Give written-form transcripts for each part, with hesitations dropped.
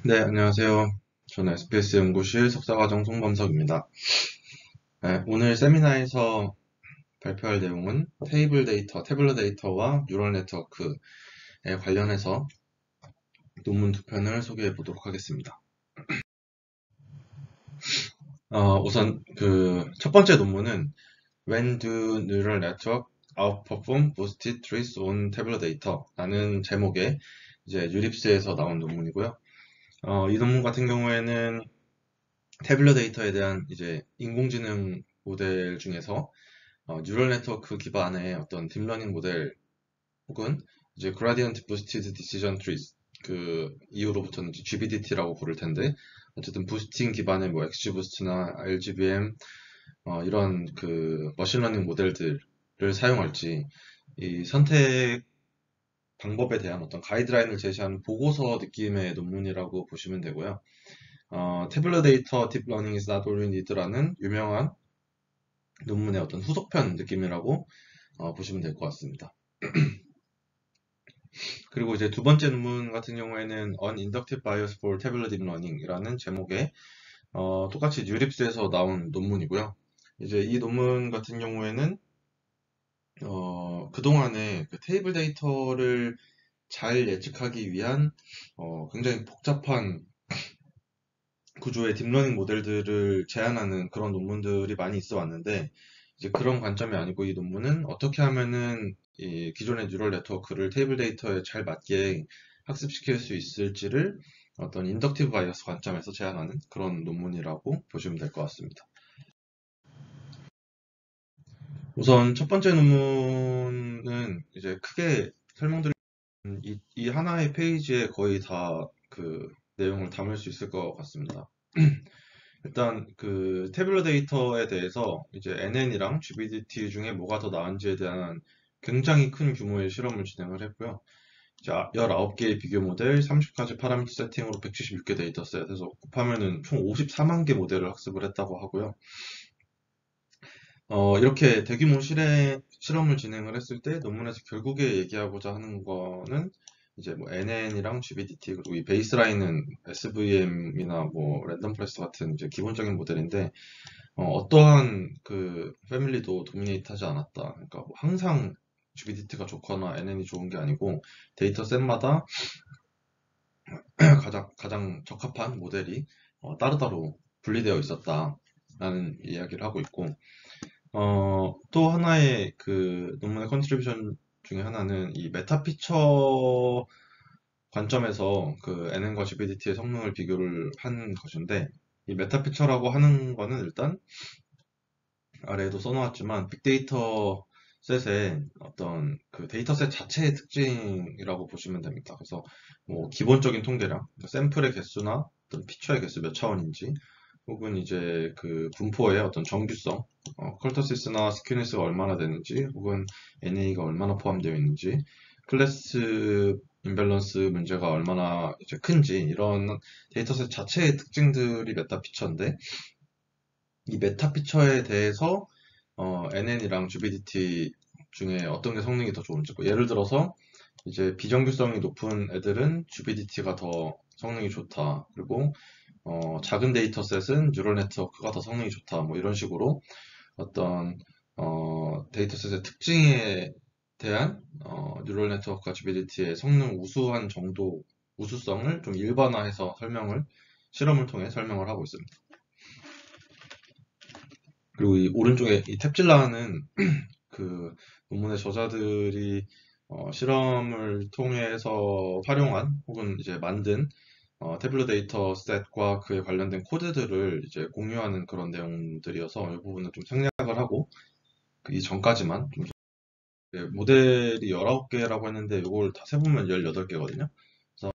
네, 안녕하세요. 저는 SBS 연구실 석사과정 송범석입니다. 네, 오늘 세미나에서 발표할 내용은 테이블 데이터, 태블릿 데이터와 뉴럴 네트워크에 관련해서 논문 두 편을 소개해 보도록 하겠습니다. 우선 첫 번째 논문은 When do neural network outperform boosted trees on tabular data? 라는 제목의 이제 유립스에서 나온 논문이고요. 이 논문 같은 경우에는 태블릿 데이터에 대한 이제 인공지능 모델 중에서 뉴럴 네트워크 기반의 어떤 딥러닝 모델 혹은 이제 Gradient Boosted Decision Trees 그 이후로부터는 이제 GBDT라고 부를 텐데 어쨌든 부스팅 기반의 뭐 XGBoost나 RGBM 이런 그 머신러닝 모델들을 사용할지 이 선택 방법에 대한 어떤 가이드라인을 제시하는 보고서 느낌의 논문이라고 보시면 되고요. 태블릿 데이터 딥러닝 is not all you need라는 유명한 논문의 어떤 후속편 느낌이라고 보시면 될 것 같습니다. 그리고 이제 두 번째 논문 같은 경우에는 On Inductive Bias for Tabular Deep Learning이라는 제목의 똑같이 뉴립스에서 나온 논문이고요. 이제 이 논문 같은 경우에는 그동안에 그 테이블 데이터를 잘 예측하기 위한 굉장히 복잡한 구조의 딥러닝 모델들을 제안하는 그런 논문들이 많이 있어 왔는데 이제 그런 관점이 아니고 이 논문은 어떻게 하면은 이 기존의 뉴럴 네트워크를 테이블 데이터에 잘 맞게 학습시킬 수 있을지를 어떤 인덕티브 바이어스 관점에서 제안하는 그런 논문이라고 보시면 될 것 같습니다. 우선 첫 번째 논문은 이제 크게 설명드리면 이 하나의 페이지에 거의 다 그 내용을 담을 수 있을 것 같습니다. 일단 그 태블릿 데이터에 대해서 이제 NN이랑 GBDT 중에 뭐가 더 나은지에 대한 굉장히 큰 규모의 실험을 진행을 했고요. 자, 19개의 비교 모델, 30가지 파라미터 세팅으로 176개 데이터셋 해서 곱하면은 총 54만 개 모델을 학습을 했다고 하고요. 이렇게 대규모 실험을 진행을 했을 때 논문에서 결국에 얘기하고자 하는 거는 이제 뭐 NN이랑 GBDT 그리고 이 베이스라인은 SVM이나 뭐 랜덤 포레스트 같은 이제 기본적인 모델인데 어떠한 그 패밀리도 도미네이트하지 않았다. 그러니까 뭐 항상 GBDT가 좋거나 NN이 좋은 게 아니고 데이터셋마다 가장 적합한 모델이 따로따로 분리되어 있었다라는 이야기를 하고 있고 또 하나의 그 논문의 컨트리뷰션 중에 하나는 이 메타 피처 관점에서 그 NN과 GBDT의 성능을 비교를 한 것인데 이 메타 피처라고 하는 거는 일단 아래에도 써놓았지만 빅데이터 셋의 어떤 그 데이터셋 자체의 특징이라고 보시면 됩니다. 그래서 뭐 기본적인 통계량, 그러니까 샘플의 개수나 어떤 피처의 개수 몇 차원인지, 혹은 이제 그 분포의 어떤 정규성, 컬터시스나 스큐니스가 얼마나 되는지, 혹은 NA가 얼마나 포함되어 있는지, 클래스 임밸런스 문제가 얼마나 이제 큰지 이런 데이터셋 자체의 특징들이 메타 피처인데 이 메타 피처에 대해서 NN이랑 GBDT 중에 어떤 게 성능이 더 좋은지 뭐 예를 들어서 이제 비정규성이 높은 애들은 GBDT가 더 성능이 좋다. 그리고 작은 데이터셋은 뉴럴 네트워크가 더 성능이 좋다. 뭐 이런 식으로 어떤 데이터셋의 특징에 대한 뉴럴 네트워크와 GBDT의 성능 우수한 정도, 우수성을 좀 일반화해서 실험을 통해 설명을 하고 있습니다. 그리고 이 오른쪽에 이 탭질라는 그 논문의 저자들이 실험을 통해서 활용한 혹은 이제 만든 태블릿 데이터 셋과 그에 관련된 코드들을 이제 공유하는 그런 내용들이어서 이 부분은 좀 생략을 하고 이 전까지만 좀 모델이 19개라고 했는데 이걸 다 세보면 18개거든요. 그래서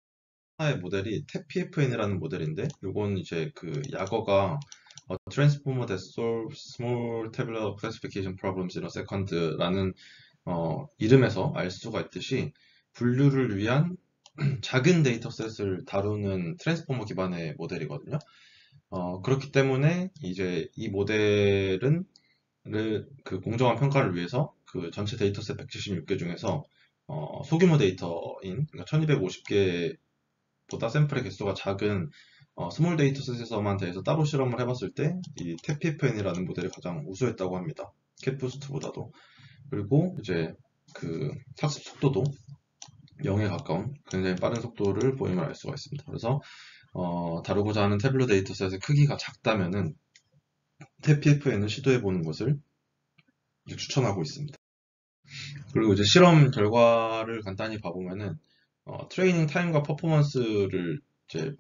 하나의 모델이 TPFN이라는 모델인데 이건 이제 그 약어가 Transformer that solves small tabular classification problems in a second라는 이름에서 알 수가 있듯이 분류를 위한 작은 데이터셋을 다루는 트랜스포머 기반의 모델이거든요. 그렇기 때문에 이제 이 모델은 그 공정한 평가를 위해서 그 전체 데이터셋 176개 중에서 소규모 데이터인 그러니까 1250개 보다 샘플의 개수가 작은 스몰 데이터셋에서만 대해서 따로 실험을 해봤을 때 이 TPFN이라는 모델이 가장 우수했다고 합니다. 캣부스트보다도. 그리고 이제 그 학습 속도도 0에 가까운 굉장히 빠른 속도를 보임을 알 수가 있습니다. 그래서 다루고자 하는 태블로 데이터셋의 크기가 작다면은 TPFN을 시도해보는 것을 추천하고 있습니다. 그리고 이제 실험 결과를 간단히 봐보면은 트레이닝 타임과 퍼포먼스를 이제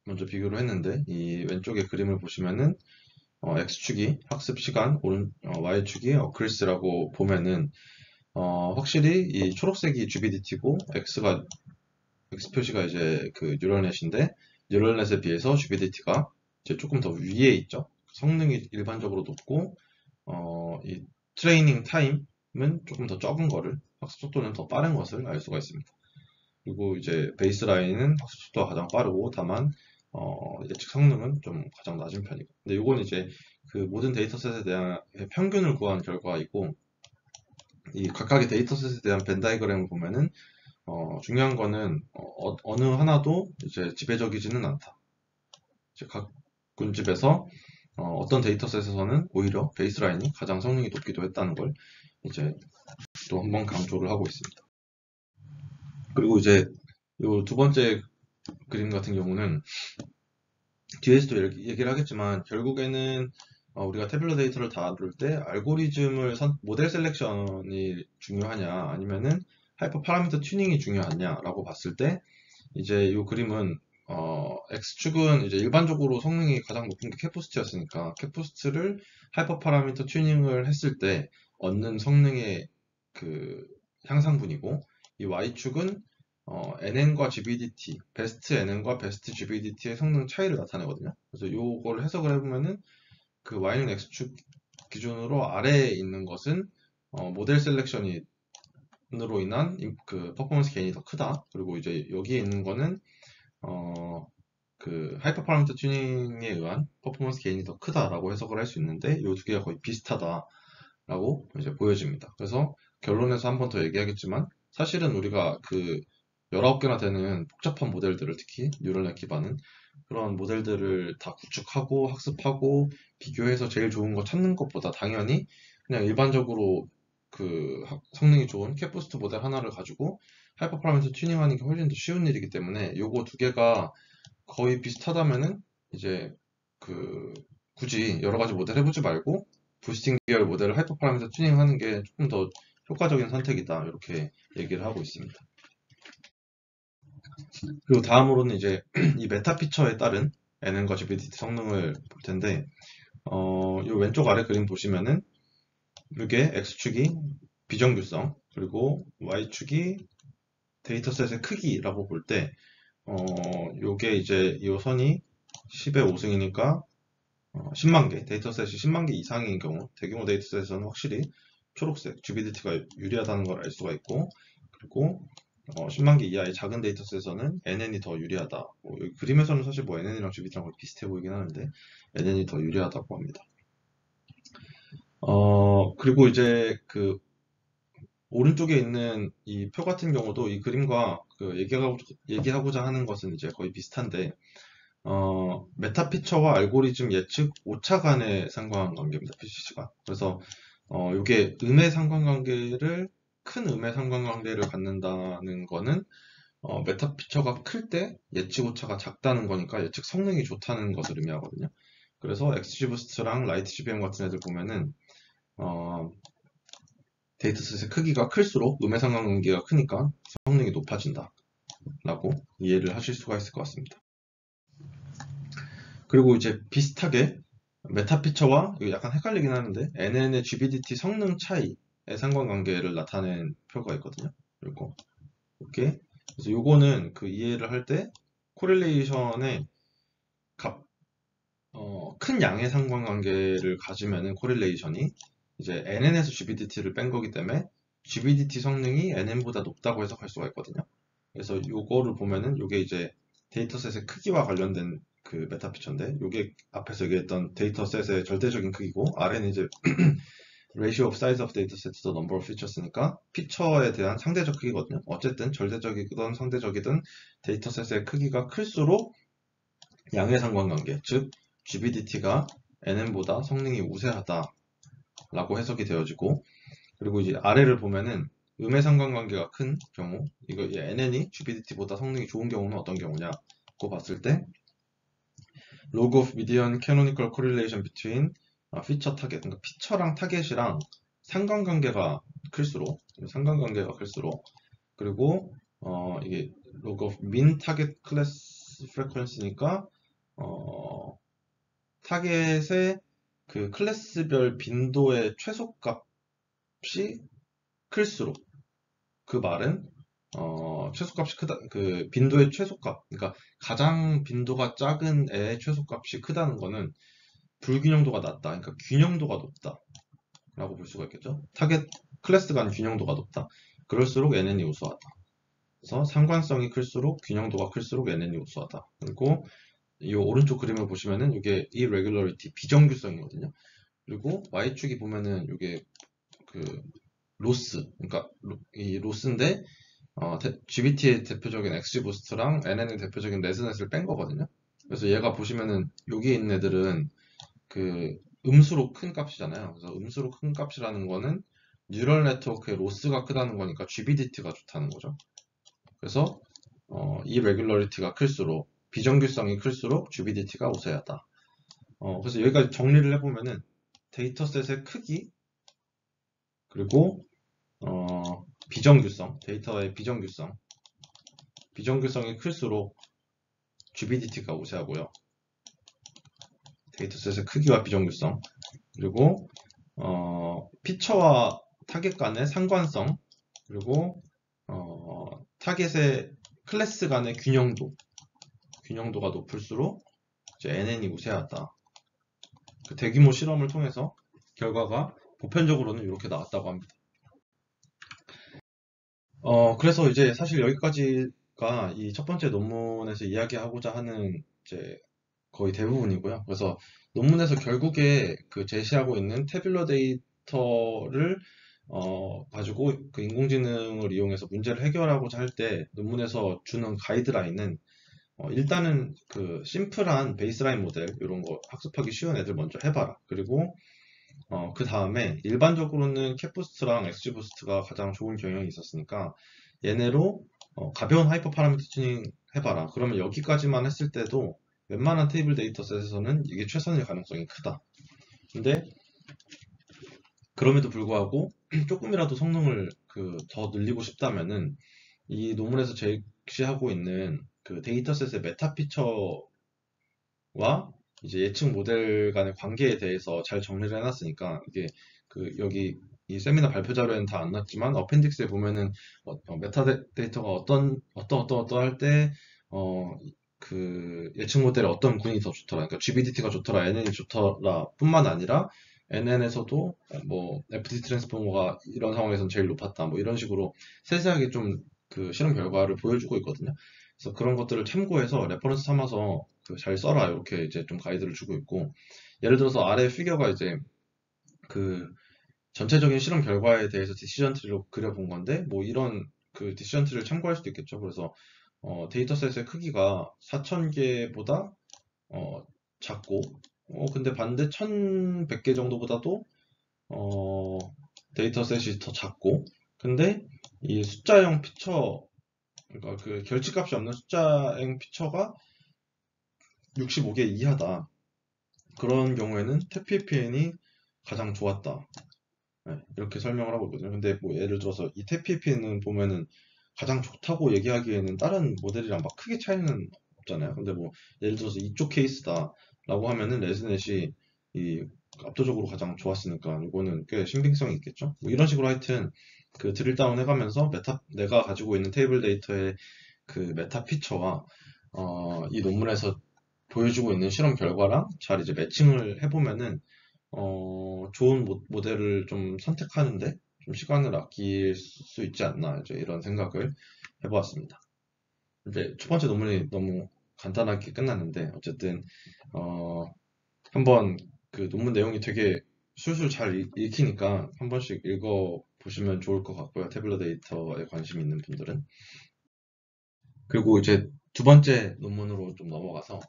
먼저 비교를 했는데 이 왼쪽의 그림을 보시면은 X축이 학습 시간, Y축이 어크리스라고 보면은 확실히 이 초록색이 GBDT고 X 표시가 이제 그 뉴럴넷인데 뉴럴넷에 비해서 GBDT가 이제 조금 더 위에 있죠. 성능이 일반적으로 높고 이 트레이닝 타임은 조금 더 적은 거를 학습 속도는 더 빠른 것을 알 수가 있습니다. 그리고 이제 베이스라인은 학습 속도가 가장 빠르고 다만 예측 성능은 좀 가장 낮은 편이고 근데 이건 이제 그 모든 데이터셋에 대한 평균을 구한 결과이고 이 각각의 데이터셋에 대한 벤 다이그램을 보면은 중요한 거는 어느 하나도 이제 지배적이지는 않다. 이제 각 군집에서 어떤 데이터셋에서는 오히려 베이스라인이 가장 성능이 높기도 했다는 걸 이제 또 한번 강조를 하고 있습니다. 그리고 이제 이 두 번째 그림 같은 경우는 뒤에서도 얘기를 하겠지만 결국에는 우리가 태블로 데이터를 다룰 때 알고리즘을 모델 셀렉션이 중요하냐 아니면은 하이퍼 파라미터 튜닝이 중요하냐라고 봤을 때 이제 이 그림은 X축은 이제 일반적으로 성능이 가장 높은 게 캣부스트였으니까 캣부스트를 하이퍼 파라미터 튜닝을 했을 때 얻는 성능의 그 향상분이고 이 Y축은 NN과 GBDT, 베스트 NN과 베스트 GBDT의 성능 차이를 나타내거든요. 그래서 이걸 해석을 해보면은 그 Y는 X축 기준으로 아래에 있는 것은 모델 셀렉션으로 인한 그 퍼포먼스 게인이 더 크다. 그리고 이제 여기에 있는 거는 그 하이퍼 파라미터 튜닝에 의한 퍼포먼스 게인이 더 크다라고 해석을 할 수 있는데 이 두 개가 거의 비슷하다라고 이제 보여집니다. 그래서 결론에서 한 번 더 얘기하겠지만 사실은 우리가 그 19개나 되는 복잡한 모델들을 특히 뉴럴넷 기반은 그런 모델들을 다 구축하고 학습하고 비교해서 제일 좋은 거 찾는 것보다 당연히 그냥 일반적으로 그 성능이 좋은 캣부스트 모델 하나를 가지고 하이퍼 파라미터 튜닝하는 게 훨씬 더 쉬운 일이기 때문에 요거 두 개가 거의 비슷하다면은 이제 그 굳이 여러 가지 모델 해보지 말고 부스팅 계열 모델을 하이퍼 파라미터 튜닝하는 게 조금 더 효과적인 선택이다 이렇게 얘기를 하고 있습니다. 그리고 다음으로는 이제 이 메타 피처에 따른 NN과 GBDT 성능을 볼 텐데 이 왼쪽 아래 그림 보시면은 이게 X축이 비정규성 그리고 Y축이 데이터셋의 크기라고 볼 때 요게 이제 이 선이 10의 5승이니까 10만 개, 데이터셋이 10만 개 이상인 경우 대규모 데이터셋에서는 확실히 초록색 GBDT가 유리하다는 걸 알 수가 있고 그리고 10만 개 이하의 작은 데이터셋에서는 NN이 더 유리하다. 여기 그림에서는 사실 뭐 NN이랑 GBDT랑 거의 비슷해 보이긴 하는데 NN이 더 유리하다고 합니다. 그리고 이제 그 오른쪽에 있는 이 표 같은 경우도 이 그림과 그 얘기하고자 하는 것은 이제 거의 비슷한데 메타 피처와 알고리즘 예측 오차 간의 상관관계입니다. PCC가. 그래서 이게 음의 상관관계를 큰 음의 상관관계를 갖는다는 거는 메타 피처가 클 때 예측 오차가 작다는 거니까 예측 성능이 좋다는 것을 의미하거든요. 그래서 XGBoost랑 LightGBM 같은 애들 보면은 데이터셋의 크기가 클수록 음의 상관관계가 크니까 성능이 높아진다 라고 이해를 하실 수가 있을 것 같습니다. 그리고 이제 비슷하게 메타 피처와 약간 헷갈리긴 하는데 NN의 GBDT 성능 차이의 상관관계를 나타낸 표가 있거든요. 그리고 이렇게 그래서 요거는 그 이해를 할 때 코릴레이션의 큰 양의 상관관계를 가지면은 코릴레이션이 이제 NN에서 GBDT를 뺀 거기 때문에 GBDT 성능이 NN보다 높다고 해석할 수가 있거든요. 그래서 요거를 보면은 요게 이제 데이터셋의 크기와 관련된 그 메타 피처인데 요게 앞에서 얘기했던 데이터셋의 절대적인 크기고 아래는 이제 ratio of size of dataset to the number of features니까 피처에 대한 상대적 크기거든요. 어쨌든 절대적이든 상대적이든 데이터셋의 크기가 클수록 양의 상관관계, 즉 GBDT가 NN보다 성능이 우세하다 라고 해석이 되어지고, 그리고 이제 아래를 보면은 음의 상관관계가 큰 경우, 이거 NN이 GBDT보다 성능이 좋은 경우는 어떤 경우냐고 봤을 때 log of median canonical correlation between feature target, 그러니까 피처랑 타겟이랑 상관관계가 클수록, 그리고 이게 log of mean target class frequency니까 타겟의 그 클래스별 빈도의 최소값이 클수록, 그 말은 최소값이 크다, 그 빈도의 최소값, 그러니까 가장 빈도가 작은 애의 최소값이 크다는 거는 불균형도가 낮다, 그러니까 균형도가 높다 라고 볼 수가 있겠죠. 타겟 클래스 간 균형도가 높다, 그럴수록 NN이 우수하다. 그래서 상관성이 클수록, 균형도가 클수록 NN이 우수하다. 그리고 이 오른쪽 그림을 보시면은 이게 irregularity, 비정규성이거든요. 그리고 Y축이 보면은 이게 그 로스, 그러니까 이 로스인데 GBT의 대표적인 XGBoost랑 NN의 대표적인 레즈넷을 뺀 거거든요. 그래서 얘가 보시면은 여기에 있는 애들은 그 음수로 큰 값이잖아요. 그래서 음수로 큰 값이라는 거는 뉴럴 네트워크의 로스가 크다는 거니까 GBDT가 좋다는 거죠. 그래서 이 레귤러리티가 클수록, 비정규성이 클수록 GBDT가 우세하다. 그래서 여기까지 정리를 해보면은 데이터셋의 크기, 그리고 비정규성, 데이터의 비정규성이 클수록 GBDT가 우세하고요. 데이터셋의 크기와 비정규성, 그리고 피처와 타겟 간의 상관성, 그리고 타겟의 클래스 간의 균형도가 높을수록 이제 NN이 우세하다. 그 대규모 실험을 통해서 결과가 보편적으로는 이렇게 나왔다고 합니다. 그래서 이제 사실 여기까지가 이 첫 번째 논문에서 이야기하고자 하는 이제 거의 대부분이고요. 그래서 논문에서 결국에 그 제시하고 있는 태뷸러 데이터를 가지고 그 인공지능을 이용해서 문제를 해결하고자 할 때 논문에서 주는 가이드라인은 일단은 그 심플한 베이스라인 모델 이런 거 학습하기 쉬운 애들 먼저 해봐라. 그리고 그 다음에 일반적으로는 캣부스트랑 엑스지부스트가 가장 좋은 경영이 있었으니까 얘네로 가벼운 하이퍼 파라미터 튜닝 해봐라. 그러면 여기까지만 했을 때도 웬만한 테이블 데이터셋에서는 이게 최선일 가능성이 크다. 근데 그럼에도 불구하고 조금이라도 성능을 더 늘리고 싶다면은 이 논문에서 제시하고 있는 그 데이터셋의 메타 피처와 이제 예측 모델 간의 관계에 대해서 잘 정리를 해놨으니까 이게 여기 이 세미나 발표 자료에는 다 안 났지만 어펜딕스에 보면은 메타 데이터가 어떤 할 때 그 예측 모델에 어떤 군이 더 좋더라, 그러니까 GBDT가 좋더라, NN이 좋더라 뿐만 아니라 NN에서도 뭐 FT 트랜스포머가 이런 상황에서는 제일 높았다, 뭐 이런 식으로 세세하게 좀 그 실험 결과를 보여주고 있거든요. 그래서 그런 것들을 참고해서 레퍼런스 삼아서 잘 써라, 이렇게 이제 좀 가이드를 주고 있고, 예를 들어서 아래 피겨가 이제 그 전체적인 실험 결과에 대해서 디시전 트리로 그려본 건데, 뭐 이런 그 디시전 트리를 참고할 수도 있겠죠. 그래서 데이터셋의 크기가 4000개보다 작고, 근데 반대 1100개 정도보다도 데이터셋이 더 작고, 근데 이 숫자형 피처, 그러니까 그 결집값이 없는 숫자형 피처가 65개 이하다. 그런 경우에는 TPPN이 가장 좋았다. 네, 이렇게 설명을 하고 있거든요. 근데 뭐 예를 들어서 이 TPPN은 보면은 가장 좋다고 얘기하기에는 다른 모델이랑 막 크게 차이는 없잖아요. 근데 뭐 예를 들어서 이쪽 케이스다 라고 하면은 레즈넷이 이 압도적으로 가장 좋았으니까 이거는 꽤 신빙성이 있겠죠. 뭐 이런 식으로 하여튼 그 드릴 다운 해가면서 내가 가지고 있는 테이블 데이터의 그 메타 피처와 이 논문에서 보여주고 있는 실험 결과랑 잘 이제 매칭을 해보면은 좋은 모델을 좀 선택하는데 좀 시간을 아낄 수 있지 않나, 이제 이런 생각을 해보았습니다. 이제 첫 번째 논문이 너무 간단하게 끝났는데 어쨌든 한번 그 논문 내용이 되게 술술 잘 읽히니까 한 번씩 읽어보시면 좋을 것 같고요. 태블릿 데이터에 관심 있는 분들은. 그리고 이제 두 번째 논문으로 좀 넘어가서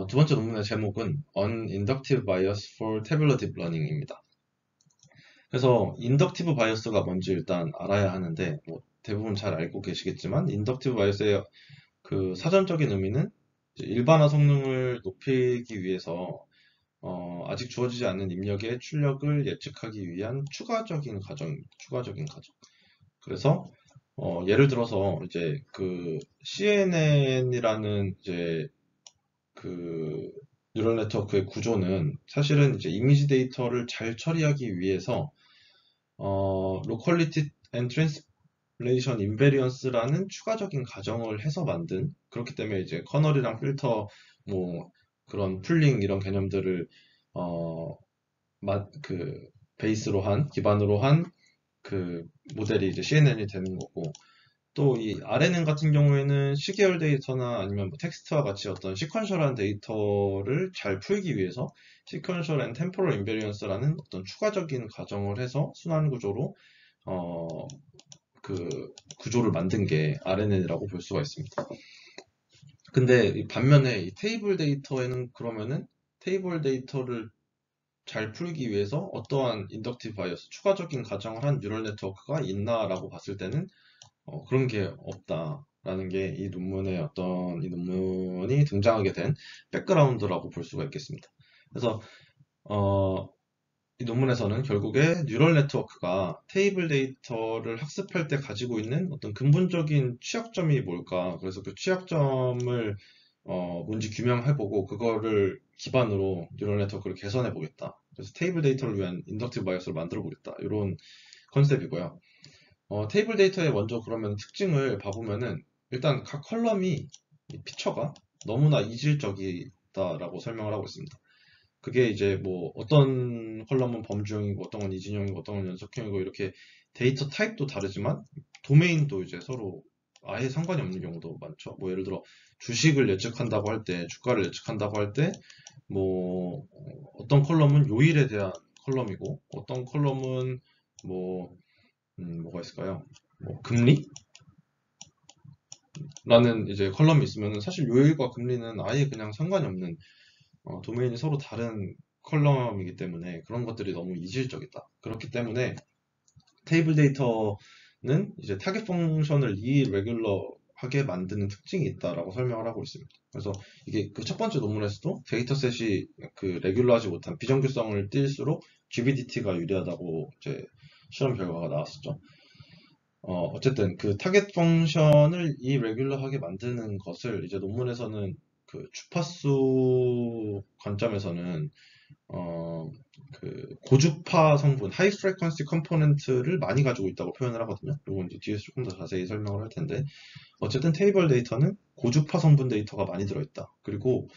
두 번째 논문의 제목은 Uninductive Bias for Tabular Deep Learning입니다. 그래서 인덕티브 바이어스가 뭔지 일단 알아야 하는데 뭐 대부분 잘 알고 계시겠지만 인덕티브 바이어스의 그 사전적인 의미는 이제 일반화 성능을 높이기 위해서 아직 주어지지 않는 입력의 출력을 예측하기 위한 추가적인 과정입니다. 추가적인 과정. 그래서 예를 들어서 이제 그 CNN이라는 이제 그 뉴럴 네트워크의 구조는 사실은 이제 이미지 데이터를 잘 처리하기 위해서 로컬리티 앤 트랜스레이션 인베리언스라는 추가적인 가정을 해서 만든, 그렇기 때문에 이제 커널이랑 필터 뭐 그런 풀링 이런 개념들을 어, 그 베이스로 한 기반으로 한 그 모델이 이제 CNN이 되는 거고, 또 이 RNN 같은 경우에는 시계열 데이터나 아니면 뭐 텍스트와 같이 어떤 시퀀셜한 데이터를 잘 풀기 위해서 시퀀셜 앤 템포럴 인베리언스라는 어떤 추가적인 가정을 해서 순환 구조로 어, 그 구조를 만든 게 RNN이라고 볼 수가 있습니다. 근데 반면에 이 테이블 데이터에는 그러면은 테이블 데이터를 잘 풀기 위해서 어떠한 인덕티브 바이어스, 추가적인 가정을 한 뉴럴 네트워크가 있나라고 봤을 때는 그런 게 없다라는 게 이 논문의 이 논문이 등장하게 된 백그라운드라고 볼 수가 있겠습니다. 그래서 어, 이 논문에서는 결국에 뉴럴 네트워크가 테이블 데이터를 학습할 때 가지고 있는 어떤 근본적인 취약점이 뭘까? 그래서 그 취약점을 뭔지 규명해보고 그거를 기반으로 뉴럴 네트워크를 개선해 보겠다. 그래서 테이블 데이터를 위한 인덕티브 바이어스를 만들어 보겠다. 이런 컨셉이고요. 테이블 데이터의 먼저 그러면 특징을 봐보면은 일단 각 컬럼이 이 피처가 너무나 이질적이다라고 설명을 하고 있습니다. 그게 이제 뭐 어떤 컬럼은 범주형이고 어떤 건 이진형이고 어떤 건 연속형이고 이렇게 데이터 타입도 다르지만 도메인도 이제 서로 아예 상관이 없는 경우도 많죠. 뭐 예를 들어 주식을 예측한다고 할 때, 주가를 예측한다고 할 때, 뭐 어떤 컬럼은 요일에 대한 컬럼이고 어떤 컬럼은 뭐 뭐가 있을까요? 뭐 금리? 라는 이제 컬럼이 있으면 사실 요일과 금리는 아예 그냥 상관이 없는 도메인이 서로 다른 컬럼이기 때문에 그런 것들이 너무 이질적이다. 그렇기 때문에 테이블 데이터는 이제 타겟 펑션을 이레귤러하게 만드는 특징이 있다라고 설명을 하고 있습니다. 그래서 이게 그 첫 번째 논문에서도 데이터셋이 그 레귤러하지 못한 비정규성을 띌수록 GBDT가 유리하다고 이제 실험 결과가 나왔었죠. 어쨌든 그 타겟 펑션을 이레귤러하게 만드는 것을 이제 논문에서는 그 주파수 관점에서는 어, 그 고주파 성분, 하이 프리퀀시 컴포넌트를 많이 가지고 있다고 표현을 하거든요. 이거 이제 뒤에서 조금 더 자세히 설명을 할 텐데, 어쨌든 테이블 데이터는 고주파 성분 데이터가 많이 들어있다. 그리고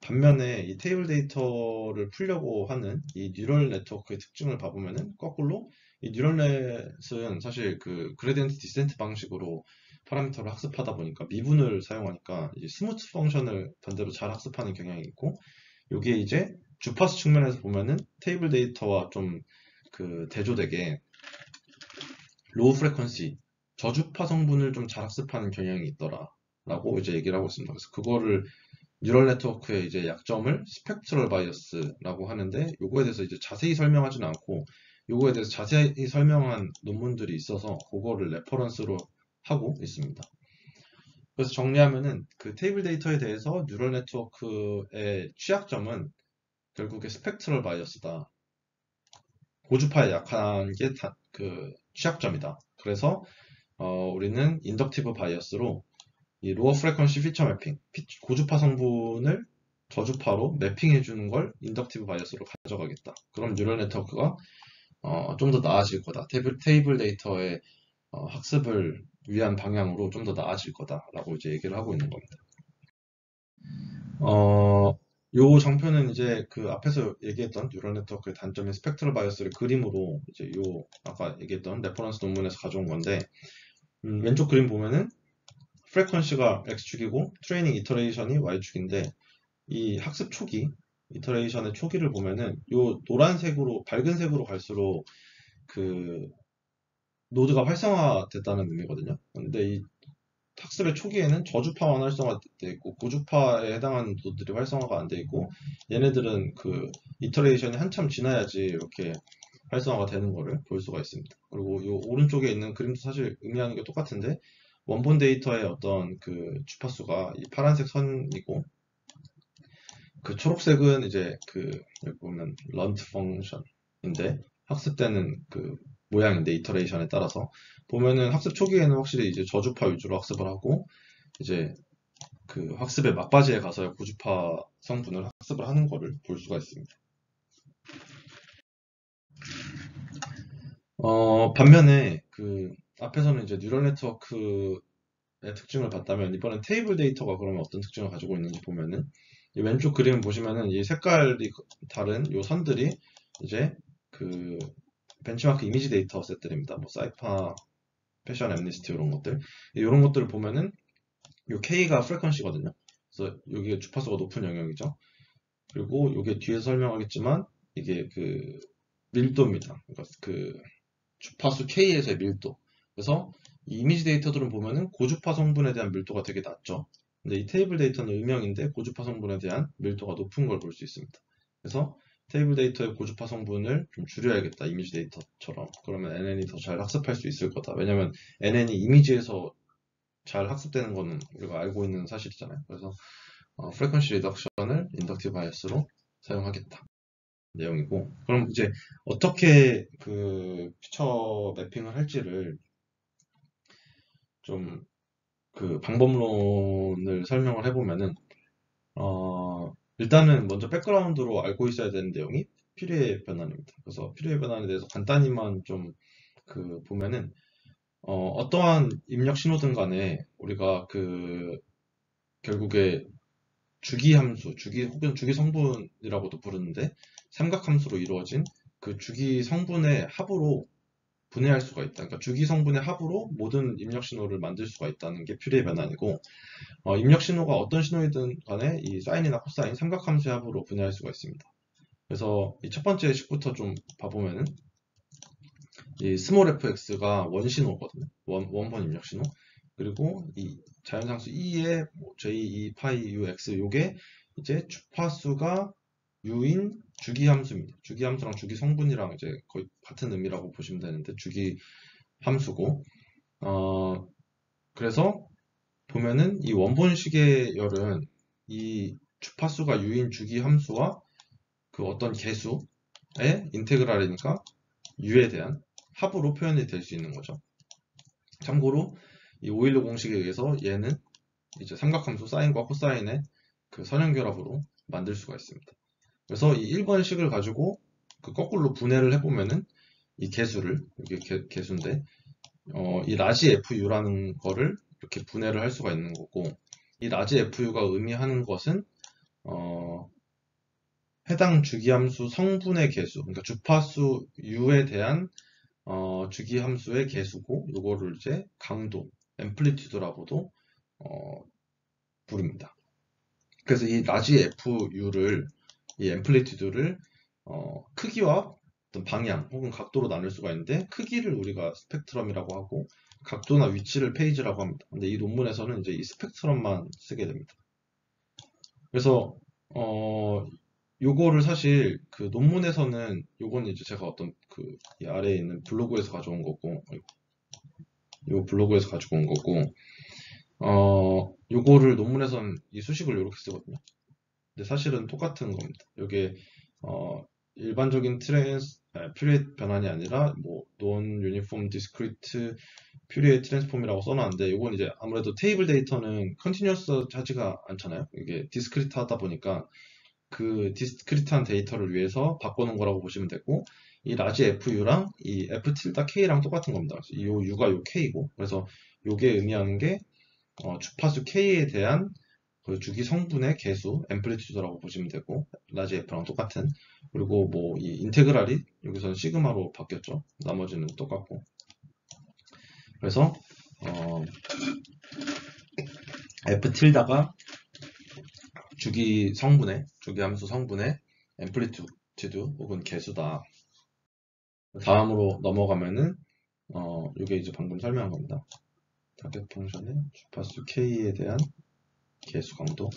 반면에 이 테이블 데이터를 풀려고 하는 이 뉴럴 네트워크의 특징을 봐보면은 거꾸로 이 뉴럴넷은 사실 그 그레디언트 디센트 방식으로 파라미터를 학습하다 보니까 미분을 사용하니까 이제 스무트 펑션을 반대로 잘 학습하는 경향이 있고, 요게 이제 주파수 측면에서 보면은 테이블 데이터와 좀 그 대조되게 로우 프리퀀시 저주파 성분을 좀 잘 학습하는 경향이 있더라라고 이제 얘기를 하고 있습니다. 그래서 그거를 뉴럴 네트워크의 이제 약점을 스펙트럴 바이어스라고 하는데, 요거에 대해서 이제 자세히 설명하지는 않고 요거에 대해서 자세히 설명한 논문들이 있어서 그거를 레퍼런스로 하고 있습니다. 그래서 정리하면은 그 테이블 데이터에 대해서 뉴럴 네트워크의 취약점은 결국에 스펙트럴 바이어스다. 고주파에 약한 게 그 취약점이다. 그래서 우리는 인덕티브 바이어스로 이 로어 프리퀀시 피처 매핑, 고주파 성분을 저주파로 매핑해 주는 걸 인덕티브 바이어스로 가져가겠다. 그럼 뉴럴 네트워크가 좀 더 나아질 거다. 테이블 데이터의 학습을 위한 방향으로 좀 더 나아질 거다라고 이제 얘기를 하고 있는 겁니다. 요 장표는 이제 그 앞에서 얘기했던 뉴럴 네트워크의 단점인 스펙트럴 바이어스를 그림으로 이제 요 아까 얘기했던 레퍼런스 논문에서 가져온 건데, 왼쪽 그림 보면은 프리퀀시가 X축이고 트레이닝 이터레이션이 Y축인데 이 학습 초기 이터레이션의 초기를 보면은 요 노란색으로 밝은 색으로 갈수록 그 노드가 활성화됐다는 의미거든요. 근데 이 학습의 초기에는 저주파만 활성화돼 있고 고주파에 해당하는 노드들이 활성화가 안 돼 있고 얘네들은 그 이터레이션이 한참 지나야지 이렇게 활성화가 되는 거를 볼 수가 있습니다. 그리고 이 오른쪽에 있는 그림도 사실 의미하는 게 똑같은데 원본 데이터의 어떤 그 주파수가 이 파란색 선이고 그 초록색은 이제 그 여기 보면 런트 펑션인데 학습되는 그 모양인데 이터레이션에 따라서 보면은 학습 초기에는 확실히 이제 저주파 위주로 학습을 하고 이제 그 학습의 막바지에 가서 고주파 성분을 학습을 하는 거를 볼 수가 있습니다. 반면에 그 앞에서는 이제 뉴럴 네트워크의 특징을 봤다면 이번엔 테이블 데이터가 그러면 어떤 특징을 가지고 있는지 보면은 이 왼쪽 그림 보시면은 이 색깔이 다른 요 선들이 이제 그 벤치마크 이미지 데이터 셋들입니다. 뭐 사이파, 패션 앰니스티 이런 것들 이런 것들을 보면은 요 K가 프리퀀시거든요. 그래서 여기에 주파수가 높은 영역이죠. 그리고 이게 뒤에서 설명하겠지만 이게 그 밀도입니다. 그러니까 그 주파수 K에서의 밀도. 그래서 이 이미지 데이터들은 보면은 고주파 성분에 대한 밀도가 되게 낮죠. 근데 이 테이블 데이터는 음영인데 고주파 성분에 대한 밀도가 높은 걸 볼 수 있습니다. 그래서 테이블 데이터의 고주파 성분을 좀 줄여야겠다. 이미지 데이터처럼. 그러면 NN이 더 잘 학습할 수 있을 거다. 왜냐면 NN이 이미지에서 잘 학습되는 거는 우리가 알고 있는 사실이잖아요. 그래서 프리퀀시 리덕션을 인덕티브 바이어스로 사용하겠다. 내용이고 그럼 이제 어떻게 그 피처 매핑을 할지를 좀 그 방법론을 설명을 해보면은 일단은 먼저 백그라운드로 알고 있어야 되는 내용이 피뢰 변환입니다. 그래서 피뢰 변환에 대해서 간단히만 좀 그 보면은 어떠한 입력 신호등 간에 우리가 그 결국에 주기 함수, 주기 혹은 주기 성분이라고도 부르는데 삼각함수로 이루어진 그 주기 성분의 합으로 분해할 수가 있다. 그러니까 주기 성분의 합으로 모든 입력 신호를 만들 수가 있다는 게 퓨리의 변환이고 입력 신호가 어떤 신호이든 간에 이 사인이나 코사인 삼각함수의 합으로 분해할 수가 있습니다. 그래서 이 첫 번째 식부터 좀 봐보면은 이 스몰 fx가 원신호거든요. 원본 입력 신호. 그리고 이 자연상수 e의 j2 파이 ux 요게 이제 주파수가 u인 주기함수입니다. 주기함수랑 주기성분이랑 이제 거의 같은 의미라고 보시면 되는데 주기함수고 그래서 보면은 이 원본식의 열은 이 주파수가 u인 주기함수와 그 어떤 개수의 인테그랄이니까 u에 대한 합으로 표현이 될 수 있는 거죠. 참고로 이 오일러 공식에 의해서 얘는 이제 삼각함수 사인과 코사인의 그 선형결합으로 만들 수가 있습니다. 그래서 이 1번식을 가지고 그 거꾸로 분해를 해보면은 이 개수를 이게 개수인데 이 라지 FU라는 거를 이렇게 분해를 할 수가 있는 거고 이 라지 FU가 의미하는 것은 해당 주기함수 성분의 개수 그러니까 주파수 U에 대한 주기함수의 개수고 이거를 이제 강도 앰플리튜드라고도 부릅니다. 그래서 이 라지 FU를 이 앰플리튜드를 크기와 어떤 방향 혹은 각도로 나눌 수가 있는데 크기를 우리가 스펙트럼이라고 하고 각도나 위치를 페이지라고 합니다. 근데 이 논문에서는 이제 이 스펙트럼만 쓰게 됩니다. 그래서 요거를 사실 그 논문에서는 요거는 이제 제가 어떤 그 이 아래에 있는 블로그에서 가져온 거고 요 블로그에서 가지고 온 거고 요거를 논문에서는 이 수식을 이렇게 쓰거든요. 근데 사실은 똑같은 겁니다. 요게 일반적인 퓨리에이트 변환이 아니라 뭐 non uniform discrete 퓨리에이트 트랜스폼이라고 써놨는데 이건 이제 아무래도 테이블 데이터는 컨티뉴어스 하지가 않잖아요. 이게 디스크리트 하다 보니까 그 디스크리트한 데이터를 위해서 바꿔놓은 거라고 보시면 되고 이 라지 FU랑 이 F tilde K랑 똑같은 겁니다. 이 U가 요 K고 그래서 요게 의미하는 게 주파수 K에 대한 그 주기 성분의 개수, 앰플리튜드라고 보시면 되고 라지 F랑 똑같은 그리고 뭐 이 인테그랄이 여기서는 시그마로 바뀌었죠. 나머지는 똑같고 그래서 F tilde가 주기 함수 성분의 앰플리튜드 혹은 개수다. 다음으로 넘어가면은 이게 이제 방금 설명한 겁니다. 타겟 펑션의 주파수 k에 대한 개수 강도.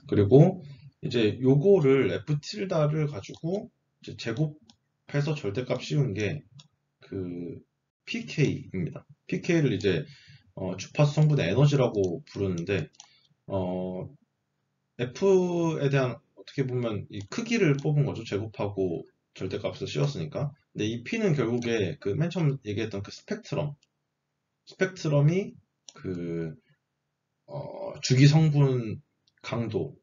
그리고 이제 요거를 f 틸다를 가지고 이제 제곱해서 절대값 씌운 게 그 pk입니다. pk를 이제 주파수 성분의 에너지라고 부르는데 f에 대한 어떻게 보면 이 크기를 뽑은 거죠. 제곱하고 절대값을 씌웠으니까. 근데 이 p는 결국에 그 맨 처음 얘기했던 그 스펙트럼이 그 주기 성분 강도,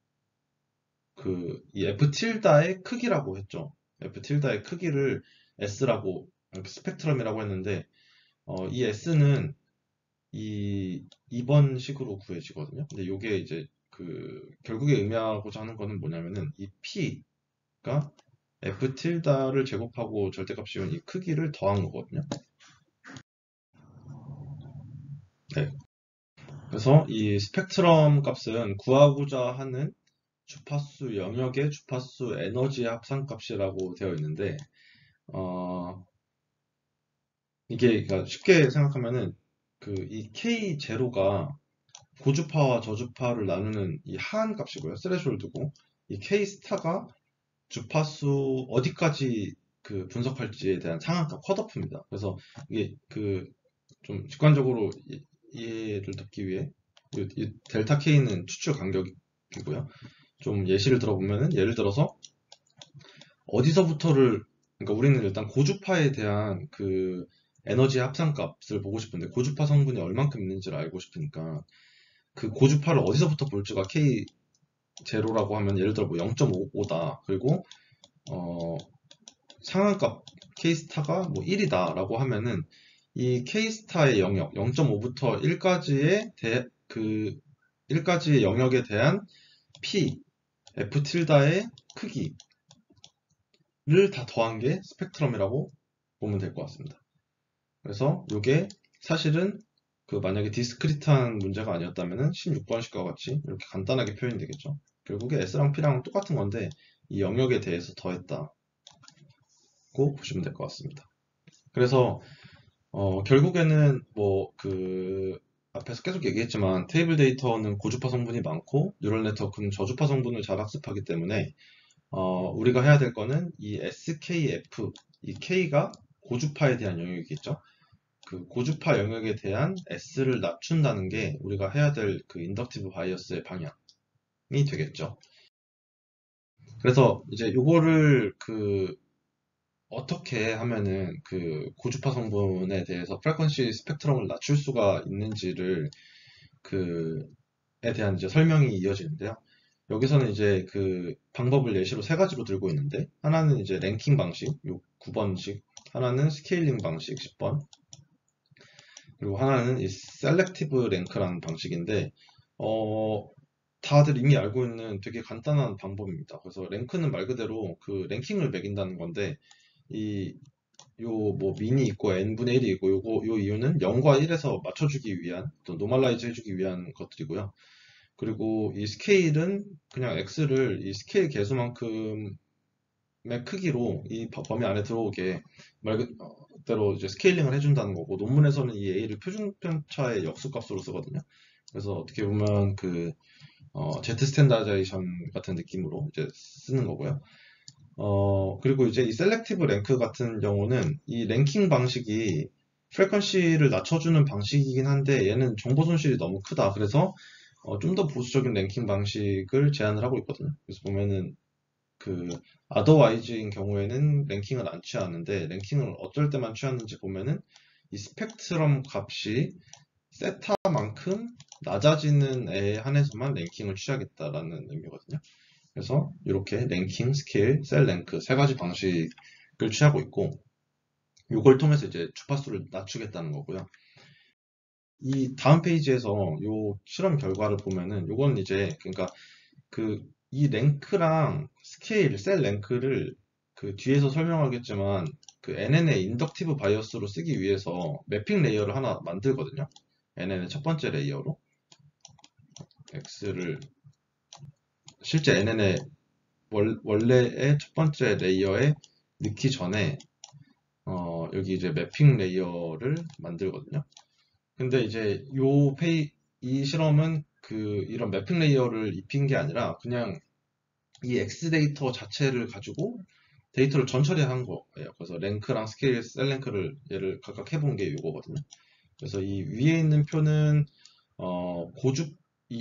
이 f 틸다의 크기라고 했죠. f 틸다의 크기를 s라고 이렇게 스펙트럼이라고 했는데 이 s는 2번 식으로 구해지거든요. 근데 이게 이제 결국에 의미하고자 하는 거는 뭐냐면은 이 p가 f 틸다를 제곱하고 절대값 씌운 이 크기를 더한 거거든요. 네. 그래서 이 스펙트럼 값은 구하고자 하는 주파수 영역의 주파수 에너지 합산값이라고 되어 있는데 이게 그러니까 쉽게 생각하면은 이 K0가 고주파와 저주파를 나누는 이 하한 값이고요. 스레숄드고 이 K 스타가 주파수 어디까지 분석할지에 대한 상한값 컷오프입니다. 그래서 이게 좀 직관적으로 이해를 돕기 위해 이 델타 K는 추출 간격이고요. 좀 예시를 들어보면은 예를 들어서 어디서부터를 그러니까 우리는 일단 고주파에 대한 에너지 합산값을 보고 싶은데 고주파 성분이 얼만큼 있는지를 알고 싶으니까 그 고주파를 어디서부터 볼지가 K0라고 하면 예를 들어 뭐 0.5다. 그리고 상한값 K스타가 뭐 1이다 라고 하면은 이 K스타의 영역 0.5부터 1까지의 영역에 대한 P, F 틸다의 크기를 다 더한 게 스펙트럼이라고 보면 될 것 같습니다. 그래서 이게 사실은 만약에 디스크리트한 문제가 아니었다면은 16번식과 같이 이렇게 간단하게 표현이 되겠죠. 결국에 S랑 P랑 똑같은 건데 이 영역에 대해서 더했다고 보시면 될 것 같습니다. 그래서 결국에는 앞에서 계속 얘기했지만 테이블 데이터는 고주파 성분이 많고 뉴럴 네트워크는 저주파 성분을 잘 학습하기 때문에 우리가 해야 될 거는 이 SKF, 이 K가 고주파에 대한 영역이겠죠. 그 고주파 영역에 대한 S를 낮춘다는 게 우리가 해야 될 인덕티브 바이어스의 방향이 되겠죠. 그래서 이제 요거를 어떻게 하면은 고주파 성분에 대해서 프리퀀시 스펙트럼을 낮출 수가 있는지를 에 대한 이제 설명이 이어지는데요. 여기서는 이제 방법을 예시로 세 가지로 들고 있는데 하나는 이제 랭킹 방식, 요 9번식, 하나는 스케일링 방식 10번, 그리고 하나는 이 셀렉티브 랭크라는 방식인데 다들 이미 알고 있는 되게 간단한 방법입니다. 그래서 랭크는 말 그대로 랭킹을 매긴다는 건데 뭐 민이 있고 n분의 1이 있고 요 이유는 0과 1에서 맞춰주기 위한 또 노멀라이즈 해주기 위한 것들이고요. 그리고 이 스케일은 그냥 x를 이 스케일 개수만큼의 크기로 이 범위 안에 들어오게 말 그대로 이제 스케일링을 해준다는 거고, 논문에서는 이 a를 표준편차의 역수값으로 쓰거든요. 그래서 어떻게 보면 Z 스탠다이제이션 같은 느낌으로 이제 쓰는 거고요. 그리고 이제 이 셀렉티브 랭크 같은 경우는 이 랭킹 방식이 프리퀀시를 낮춰주는 방식이긴 한데 얘는 정보 손실이 너무 크다. 그래서 좀 더 보수적인 랭킹 방식을 제안을 하고 있거든요. 그래서 보면은 otherwise인 경우에는 랭킹을 안 취하는데 랭킹을 어쩔 때만 취하는지 보면은 이 스펙트럼 값이 세타만큼 낮아지는 애에 한해서만 랭킹을 취하겠다라는 의미거든요. 그래서 이렇게 랭킹, 스케일, 셀 랭크 세 가지 방식을 취하고 있고, 이걸 통해서 이제 주파수를 낮추겠다는 거고요. 이 다음 페이지에서 요 실험 결과를 보면은 요건 이제 그러니까 이 랭크랑 스케일, 셀 랭크를 뒤에서 설명하겠지만 NN의 인덕티브 바이어스로 쓰기 위해서 매핑 레이어를 하나 만들거든요. NN의 첫 번째 레이어로 X를 실제 NN의 원래의 첫 번째 레이어에 넣기 전에 여기 이제 매핑 레이어를 만들거든요. 근데 이제 이 실험은 이런 매핑 레이어를 입힌 게 아니라 그냥 이 X 데이터 자체를 가지고 데이터를 전처리한 거예요. 그래서 랭크랑 스케일, 셀 랭크를 얘를 각각 해본 게 이거거든요. 그래서 이 위에 있는 표는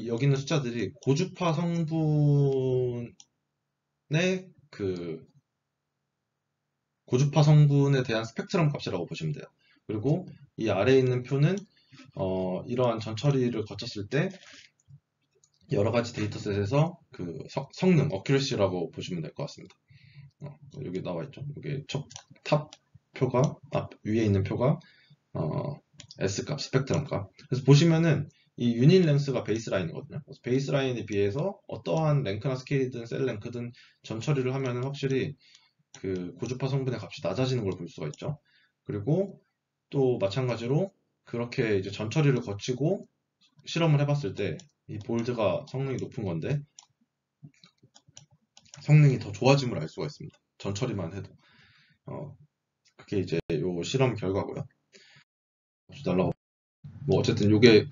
여기 있는 숫자들이 고주파 성분의 그 고주파 성분에 대한 스펙트럼 값이라고 보시면 돼요. 그리고 이 아래에 있는 표는 이러한 전처리를 거쳤을 때 여러 가지 데이터셋에서 성능, 어큐러시라고 보시면 될 것 같습니다. 여기 나와 있죠. 여기 탑 표가 위에 있는 표가 S 값, 스펙트럼 값. 그래서 보시면은 이 유닛 랭스가 베이스라인이거든요. 그래서 베이스라인에 비해서 어떠한 랭크나 스케일이든 셀 랭크든 전처리를 하면은 확실히 고주파 성분의 값이 낮아지는 걸 볼 수가 있죠. 그리고 또 마찬가지로 그렇게 이제 전처리를 거치고 실험을 해봤을 때 이 볼드가 성능이 높은 건데 성능이 더 좋아짐을 알 수가 있습니다. 전처리만 해도. 그게 이제 요 실험 결과고요. 날라가. 뭐 어쨌든 요게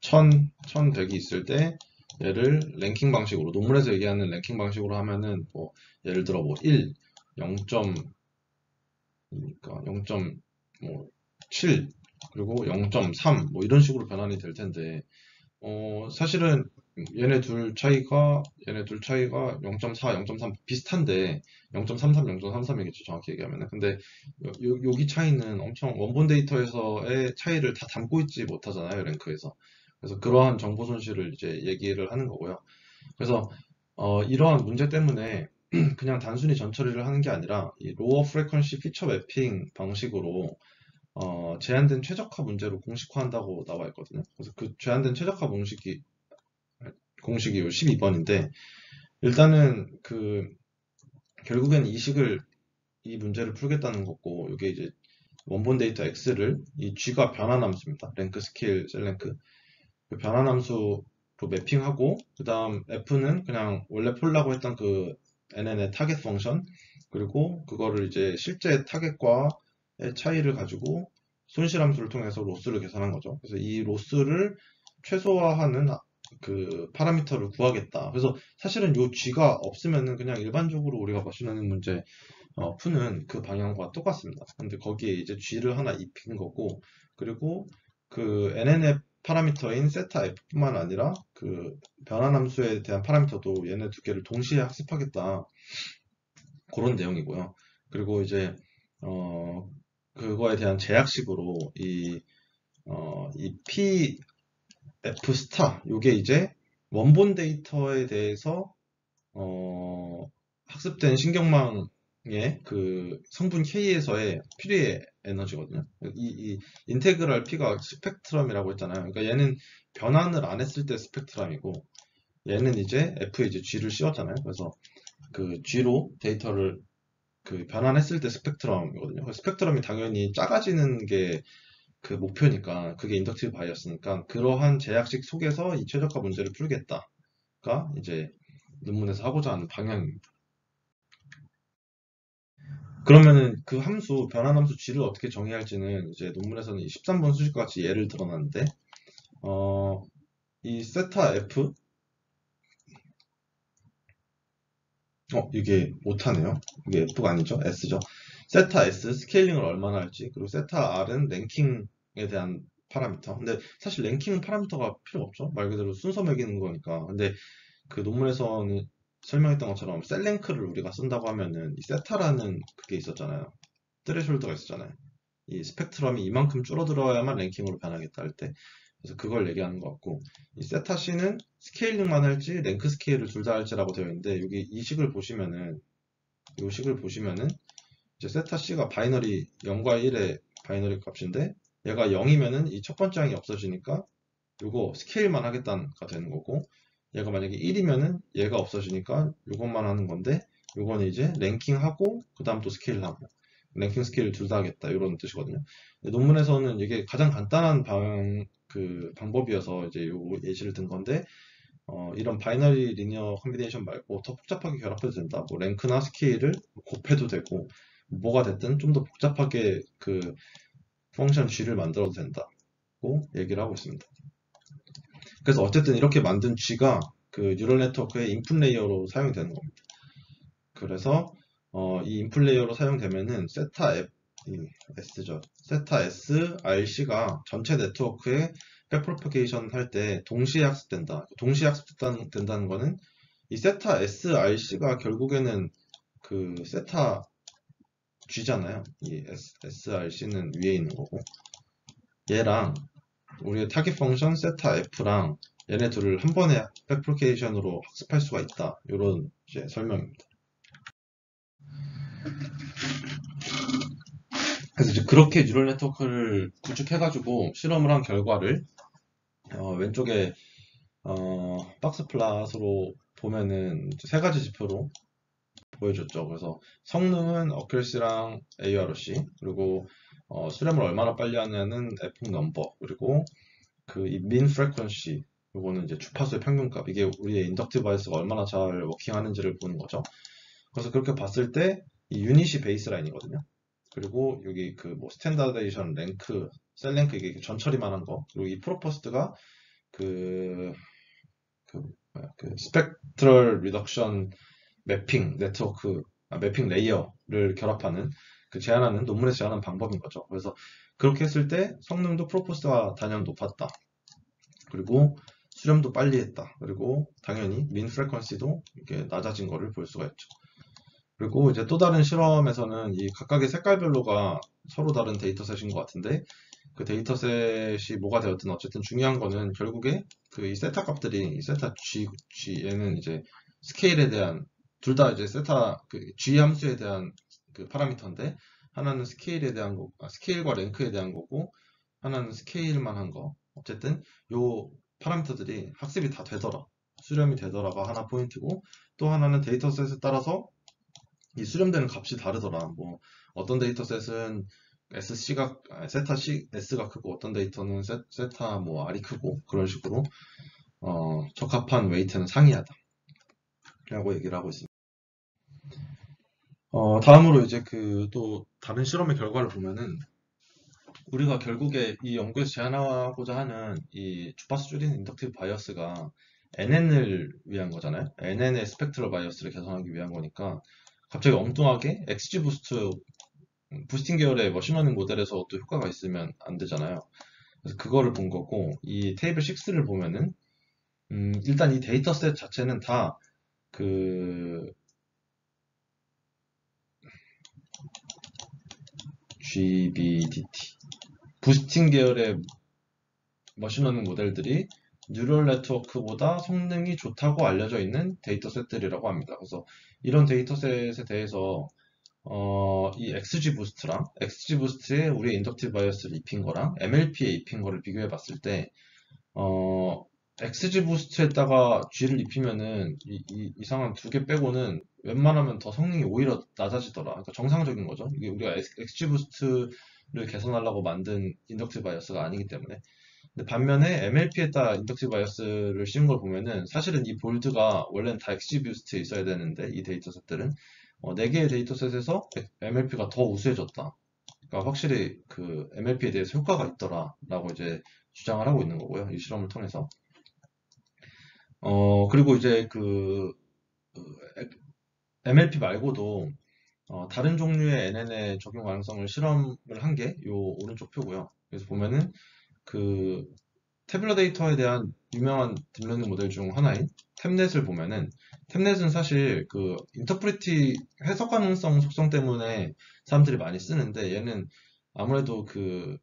1100이 있을 때 얘를 랭킹 방식으로 논문에서 얘기하는 랭킹 방식으로 하면은 뭐 예를 들어 뭐 1, 0.7 그리고 0.3 뭐 이런 식으로 변환이 될 텐데 사실은 얘네 둘 차이가 0.4, 0.3 비슷한데 0.33, 0.33이겠죠 정확히 얘기하면은. 근데 여기 차이는 엄청 원본 데이터에서의 차이를 다 담고 있지 못하잖아요 랭크에서. 그래서 그러한 정보 손실을 이제 얘기를 하는 거고요. 그래서 이러한 문제 때문에 그냥 단순히 전처리를 하는 게 아니라 이 로어 프리퀀시 피처 매핑 방식으로 제한된 최적화 문제로 공식화한다고 나와 있거든요. 그래서 그 제한된 최적화 공식이 12번인데 일단은 결국엔 이 문제를 풀겠다는 거고 이게 이제 원본 데이터 X를 이 G가 변환함수입니다. 랭크 스케일 셀 랭크 그 변환함수로 매핑하고 그 다음 F는 그냥 원래 풀라고 했던 NN의 타겟 펑션 그리고 그거를 이제 실제 타겟과의 차이를 가지고 손실함수를 통해서 로스를 계산한 거죠. 그래서 이 로스를 최소화하는 파라미터를 구하겠다. 그래서 사실은 이 G가 없으면은 그냥 일반적으로 우리가 머신러닝 문제 푸는 그 방향과 똑같습니다. 근데 거기에 이제 G를 하나 입힌 거고 그리고 NN의 파라미터인 세타 F뿐만 아니라 변환함수에 대한 파라미터도 얘네 두 개를 동시에 학습하겠다. 그런 내용이고요. 그리고 이제 그거에 대한 제약식으로 이 PF 스타 요게 이제 원본 데이터에 대해서 학습된 신경망의 성분 K에서의 피리의 에너지거든요. 이 인테그랄 P가 스펙트럼이라고 했잖아요. 그러니까 얘는 변환을 안 했을 때 스펙트럼이고 얘는 이제 F에 이제 G를 씌웠잖아요. 그래서 G로 데이터를 변환했을 때 스펙트럼이거든요. 스펙트럼이 당연히 작아지는 게 목표니까 그게 인덕티브 바이어스니까 그러한 제약식 속에서 이 최적화 문제를 풀겠다가 이제 논문에서 하고자 하는 방향입니다. 그러면은 변환함수 G를 어떻게 정의할지는 이제 논문에서는 13번 수식과 같이 예를 들어놨는데, 이 세타 F, 이게 못하네요. 이게 F가 아니죠. S죠. 세타 S, 스케일링을 얼마나 할지, 그리고 세타 R은 랭킹에 대한 파라미터. 근데 사실 랭킹은 파라미터가 필요 없죠. 말 그대로 순서 매기는 거니까. 근데 논문에서는 설명했던 것처럼 셀 랭크를 우리가 쓴다고 하면은 이 세타라는 그게 있었잖아요. 트레숄드가 있었잖아요. 이 스펙트럼이 이만큼 줄어들어야만 랭킹으로 변하겠다 할 때. 그래서 그걸 얘기하는 것 같고, 이 세타 C는 스케일링만 할지 랭크 스케일을 둘 다 할지라고 되어 있는데, 여기 이 식을 보시면은 이제 세타 C가 바이너리 0과 1의 바이너리 값인데, 얘가 0이면은 이 첫 번째 항이 없어지니까 요거 스케일만 하겠다가 되는 거고, 얘가 만약에 1이면은 얘가 없어지니까 요것만 하는 건데, 요거는 이제 랭킹하고 그 다음 또 스케일하고 랭킹 스케일 둘 다 하겠다 이런 뜻이거든요. 논문에서는 이게 가장 간단한 방법이어서 이제 요 예시를 든 건데 이런 바이너리 리니어 컴비네이션 말고 더 복잡하게 결합해도 된다. 뭐 랭크나 스케일을 곱해도 되고 뭐가 됐든 좀 더 복잡하게 그 펑션 G를 만들어도 된다고 얘기를 하고 있습니다. 그래서 어쨌든 이렇게 만든 G가 그 뉴럴 네트워크의 인풋 레이어로 사용되는 겁니다. 그래서 이 인풋 레이어로 사용되면은 세타 앱 S죠. 세타 S, RC가 전체 네트워크에 백프로퍼게이션 할 때 동시에 학습된다. 동시에 학습된다는 거는 이 세타 S, RC가 결국에는 그 세타 G잖아요. 이 SRC는 위에 있는 거고 얘랑 우리의 타깃 펑션 세타 F랑 얘네 둘을 한 번에 백프로게이션으로 학습할 수가 있다. 이런 이제 설명입니다. 그래서 이제 그렇게 뉴럴 네트워크를 구축해가지고 실험을 한 결과를 왼쪽에 박스 플롯으로 보면은 세 가지 지표로 보여줬죠. 그래서 성능은 어큐러시랑 ARC, 그리고 수렴을 얼마나 빨리 하냐는 에폭 넘버, 그리고 그 민 프리퀀시, 이거는 이제 주파수의 평균값, 이게 우리의 인덕티브 바이어스가 얼마나 잘 워킹하는지를 보는 거죠. 그래서 그렇게 봤을 때 이 유닛이 베이스라인이거든요. 그리고 여기 그 뭐 스탠다데이션 랭크, 셀 랭크, 이게 전 처리만 한 거, 그리고 이 프로포스트가 그, 그 스펙트럴 리덕션 매핑 네트워크, 매핑 레이어를 결합하는 그 제한하는 논문에서 제한하는 방법인 거죠. 그래서 그렇게 했을 때 성능도 프로포스가 단연 높았다. 그리고 수렴도 빨리 했다. 그리고 당연히 민 프리퀀시도 이렇게 낮아진 거를 볼 수가 있죠. 그리고 이제 또 다른 실험에서는 이 각각의 색깔별로가 서로 다른 데이터셋인 것 같은데 그 데이터셋이 뭐가 되었든 어쨌든 중요한 거는 결국에 그 이 세타 값들이 이 세타 G에는 이제 스케일에 대한 둘 다 이제 세타 그 G 함수에 대한 그 파라미터인데 하나는 스케일에 대한 거, 스케일과 랭크에 대한 거고 하나는 스케일만 한 거. 어쨌든 요 파라미터들이 학습이 다 되더라. 수렴이 되더라가 하나 포인트고 또 하나는 데이터셋에 따라서 이 수렴되는 값이 다르더라. 뭐 어떤 데이터셋은 SC가 세타 C, S가 크고 어떤 데이터는 세타 뭐 R이 크고 그런 식으로 적합한 웨이트는 상이하다 라고 얘기를 하고 있습니다. 다음으로 이제 그 또 다른 실험의 결과를 보면은 우리가 결국에 이 연구에서 제안하고자 하는 이 주파수 줄이는 인덕티브 바이어스가 NN을 위한 거잖아요. NN의 스펙트럴 바이어스를 개선하기 위한 거니까 갑자기 엉뚱하게 XG 부스트 부스팅 계열의 머신러닝 모델에서 또 효과가 있으면 안 되잖아요. 그래서 그거를 본 거고 이 테이블 6를 보면은 일단 이 데이터셋 자체는 다 그 GBDT 부스팅 계열의 머신러닝 모델들이 뉴럴 네트워크보다 성능이 좋다고 알려져 있는 데이터셋들이라고 합니다. 그래서 이런 데이터셋에 대해서 이 XG 부스트랑 XG 부스트에 우리의 인덕티브 바이어스를 입힌 거랑 MLP에 입힌 거를 비교해 봤을 때 XG 부스트에다가 G를 입히면은 이상한 두 개 빼고는 웬만하면 더 성능이 오히려 낮아지더라. 그러니까 정상적인 거죠. 이게 우리가 XG 부스트를 개선하려고 만든 인덕티브 바이어스가 아니기 때문에. 근데 반면에 MLP에다 인덕티브 바이어스를 씌운 걸 보면은 사실은 이 볼드가 원래는 다 XG 부스트에 있어야 되는데 이 데이터셋들은 4개의 데이터셋에서 MLP가 더 우수해졌다. 그러니까 확실히 그 MLP에 대해서 효과가 있더라라고 이제 주장을 하고 있는 거고요. 이 실험을 통해서. 그리고 이제 MLP 말고도 다른 종류의 NN의 적용 가능성을 실험을 한 게 이 오른쪽 표고요. 그래서 보면은 그 태블러 데이터에 대한 유명한 딥러닝 모델 중 하나인 템넷을 보면은 템넷은 사실 그 인터프리티 해석 가능성 속성 때문에 사람들이 많이 쓰는데 얘는 아무래도 그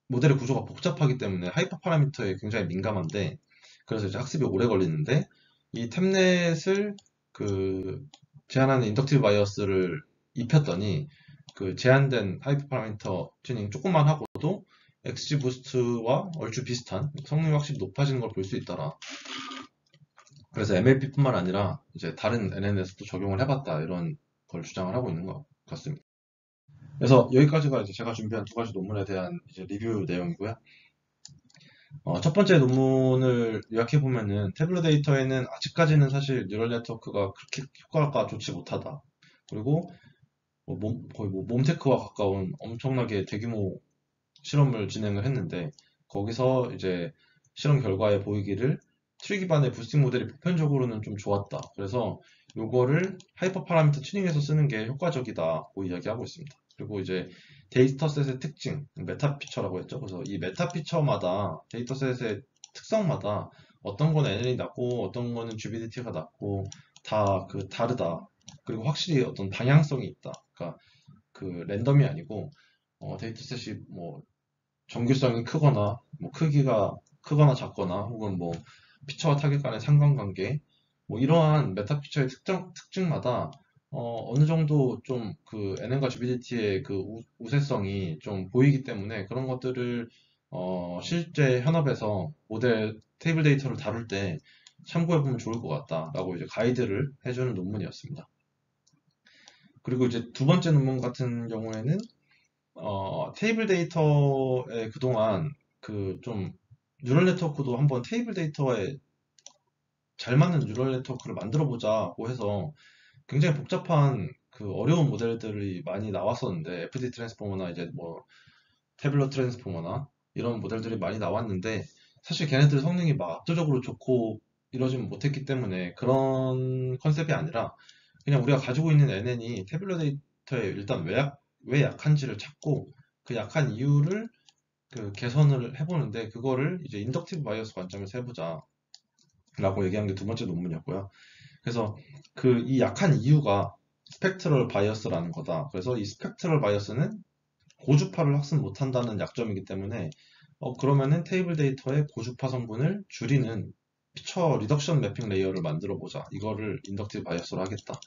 모델의 구조가 복잡하기 때문에 하이퍼 파라미터에 굉장히 민감한데 그래서 이제 학습이 오래 걸리는데 이 템넷을 그 제한하는 인덕티브 바이어스를 입혔더니 그 제한된 하이퍼 파라미터 튜닝 조금만 하고도 XG 부스트와 얼추 비슷한 성능이 확실히 높아지는 걸 볼 수 있더라. 그래서 MLP뿐만 아니라 이제 다른 NN에서도 적용을 해봤다 이런 걸 주장을 하고 있는 것 같습니다. 그래서 여기까지가 이제 제가 준비한 두 가지 논문에 대한 이제 리뷰 내용이고요. 첫 번째 논문을 요약해 보면은 태블로 데이터에는 아직까지는 사실 뉴럴 네트워크가 그렇게 효과가 좋지 못하다. 그리고 거의 몸테크와 가까운 엄청나게 대규모 실험을 진행을 했는데 거기서 이제 실험 결과에 보이기를 트리 기반의 부스팅 모델이 보편적으로는 좀 좋았다. 그래서 요거를 하이퍼 파라미터 튜닝해서 쓰는 게 효과적이다고 이야기하고 있습니다. 그리고 이제 데이터셋의 특징, 메타 피처라고 했죠. 그래서 이 메타 피처마다 데이터셋의 특성마다 어떤 건 NL이 낮고 어떤 거는 GBDT가 낮고 다 다르다. 그리고 확실히 어떤 방향성이 있다. 그러니까 그 랜덤이 아니고 데이터셋이 뭐 정규성이 크거나 뭐 크기가 크거나 작거나 혹은 뭐 피처와 타겟 간의 상관관계 뭐 이러한 메타 피처의 특징마다 어느 정도 좀 그 NN과 GBDT의 그 우세성이 좀 보이기 때문에 그런 것들을 실제 현업에서 모델 테이블 데이터를 다룰 때 참고해보면 좋을 것 같다라고 이제 가이드를 해주는 논문이었습니다. 그리고 이제 두 번째 논문 같은 경우에는 테이블 데이터에 그동안 그 좀 뉴럴 네트워크도 한번 테이블 데이터에 잘 맞는 뉴럴 네트워크를 만들어 보자고 해서 굉장히 복잡한 그 어려운 모델들이 많이 나왔었는데 FD 트랜스포머나 이제 뭐 태블러 트랜스포머나 이런 모델들이 많이 나왔는데 사실 걔네들 성능이 막 압도적으로 좋고 이러지는 못했기 때문에 그런 컨셉이 아니라 그냥 우리가 가지고 있는 NN이 태블러 데이터에 일단 왜 약한지를 찾고 그 약한 이유를 그 개선을 해보는데 그거를 이제 인덕티브 바이어스 관점에서 해보자 라고 얘기한 게 두 번째 논문이었고요. 그래서 그 이 약한 이유가 스펙트럴 바이어스라는 거다. 그래서 이 스펙트럴 바이어스는 고주파를 학습 못한다는 약점이기 때문에 그러면은 테이블 데이터의 고주파 성분을 줄이는 피처 리덕션 매핑 레이어를 만들어 보자. 이거를 인덕티브 바이어스로 하겠다.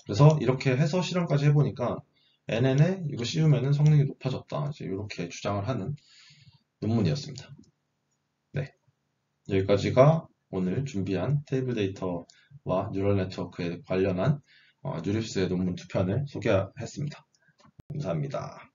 그래서 이렇게 해서 실험까지 해보니까 NN에 이거 씌우면은 성능이 높아졌다. 이제 이렇게 주장을 하는 논문이었습니다. 네, 여기까지가 오늘 준비한 테이블 데이터와 뉴럴 네트워크에 관련한 뉴립스의 논문 두 편을 소개했습니다. 감사합니다.